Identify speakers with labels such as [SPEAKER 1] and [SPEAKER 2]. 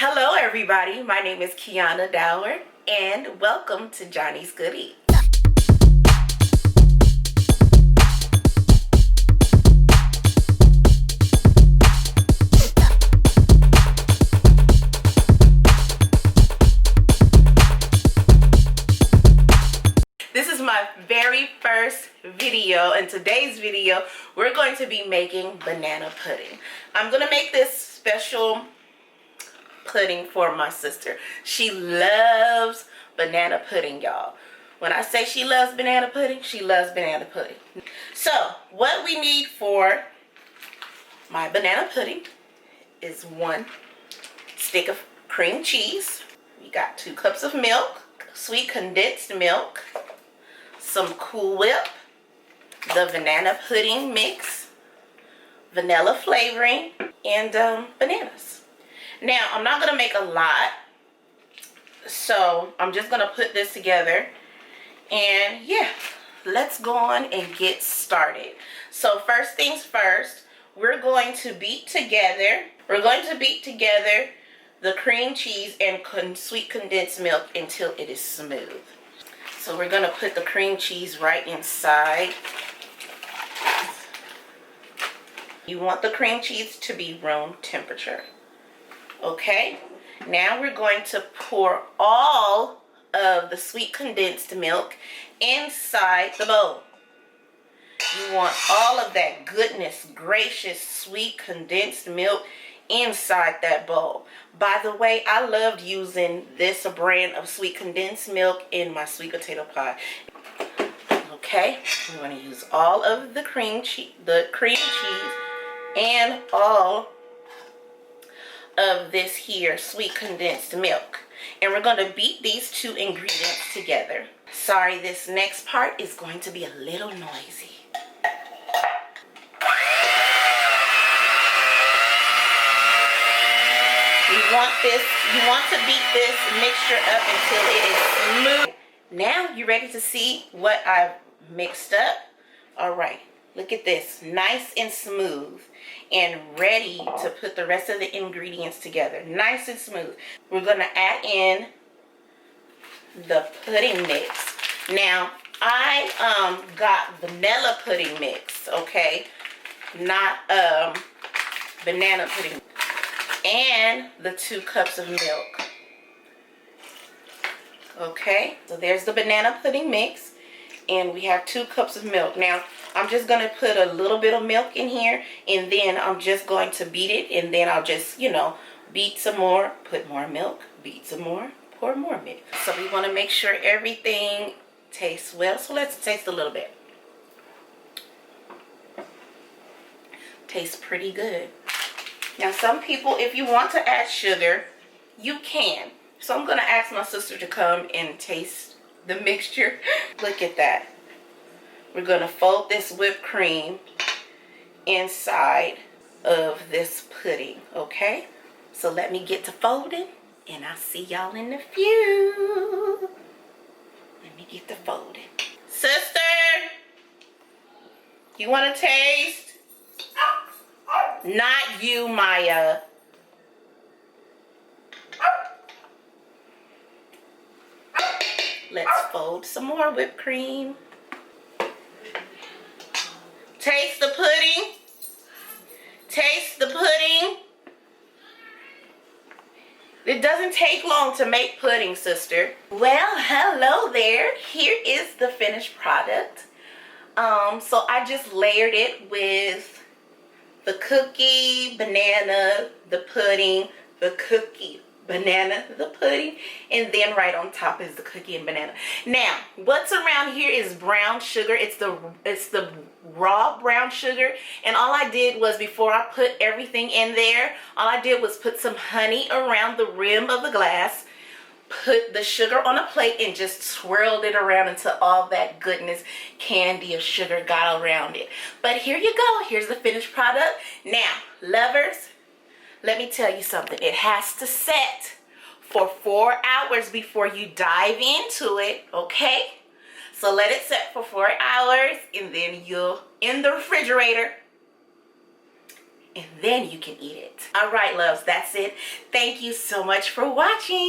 [SPEAKER 1] Hello everybody, my name is Kiana Dower and welcome to Johnny's Good Eats. This is my very first video. In today's video, we're going to be making banana pudding. I'm going to make this special pudding for my sister. She loves banana pudding, y'all. When I say she loves banana pudding, she loves banana pudding. So, what we need for my banana pudding is 1 stick of cream cheese. We got 2 cups of milk, sweet condensed milk, some Cool Whip, the banana pudding mix, vanilla flavoring, and bananas. Now, I'm not going to make a lot, so I'm just going to put this together, and yeah, let's go on and get started. So first things first, we're going to beat together the cream cheese and sweet condensed milk until it is smooth. So we're going to put the cream cheese right inside. You want the cream cheese to be room temperature. Okay, now we're going to pour all of the sweet condensed milk inside the bowl. You want all of that goodness gracious sweet condensed milk inside that bowl. By the way, I loved using this brand of sweet condensed milk in my sweet potato pie. Okay, we're going to use all of the cream cheese and all of this here sweet condensed milk, and we're going to beat these 2 ingredients together. Sorry, this next part is going to be a little noisy. You want to beat this mixture up until it is smooth. Now you're ready to see what I've mixed up. All right, look at this, nice and smooth and ready to put the rest of the ingredients together. Nice and smooth. We're going to add in the pudding mix. Now, I got vanilla pudding mix, okay? Not banana pudding. And the 2 cups of milk. Okay, so there's the banana pudding mix. And we have 2 cups of milk. Now, I'm just going to put a little bit of milk in here, and then I'm just going to beat it, and then I'll just, beat some more, put more milk, beat some more, pour more milk. So we want to make sure everything tastes well. So let's taste a little bit. Tastes pretty good. Now, some people, if you want to add sugar, you can. So I'm going to ask my sister to come and taste the mixture. Look at that. We're going to fold this whipped cream inside of this pudding, okay? So let me get to folding, and I'll see y'all in a few. Let me get to folding. Sister, you want to taste? Not you, Maya. Let's fold some more whipped cream. Taste the pudding. Taste the pudding. It doesn't take long to make pudding, sister. Well, hello there. Here is the finished product. So I just layered it with the cookie, banana, the pudding, the cookie, banana, the pudding, and then right on top is the cookie and banana. Now, what's around here is brown sugar. It's the raw brown sugar, and all I did was, before I put everything in there, all I did was put some honey around the rim of the glass, put the sugar on a plate, and just swirled it around until all that goodness, candy of sugar got around it. But here you go. Here's the finished product. Now, lovers, let me tell you something. It has to set for 4 hours before you dive into it, okay? So let it set for 4 hours, and then you'll in the refrigerator, and then you can eat it. All right, loves, that's it. Thank you so much for watching.